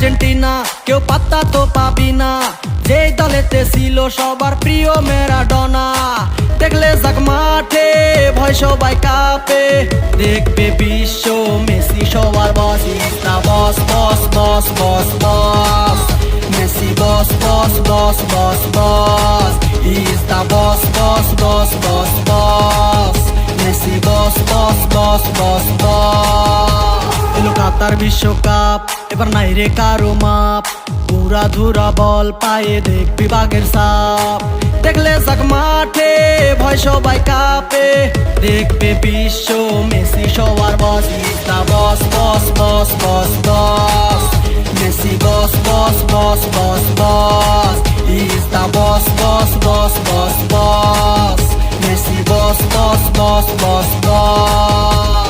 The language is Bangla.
আর্জেন্টিনা, কেউ পাত্তা তো পাবি না। যেই দলেতে ছিল সবার প্রিয় ম্যারাডোনা, দেখলে যাক মাঠে ভয় সবাই কাঁপে। দেখবে বিশ্ব মেসি সবার boss, is the boss boss boss boss boss. Messi boss boss boss boss boss, is the boss boss boss boss boss. Messi boss boss boss boss boss. এলো কাতার বিশ্বকাপ, এবার নাই রে কারো মাপ। পুরা ধুরা বল পায়ে দেখবি বাঘের সাপ। দেখলে যাক মাঠে ভয় সবাই কাঁপে। দেখবে বিশ্ব মেসি সবার boss, is the boss boss boss boss boss. Messi boss boss boss boss boss, is the boss boss boss boss boss. Messi boss boss boss boss boss.